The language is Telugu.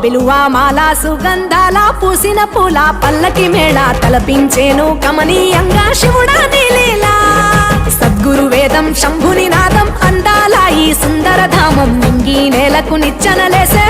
బిలువామాల సుగంధాల పూసిన పూల పల్లకి మేళ తలపించేను కమనీయంగా శివుడా నీలీలా సద్గురు వేదం శంభుని నాదం అందాల ఈ సుందర ధామం నింగి నేలకు నిచ్చనలేసే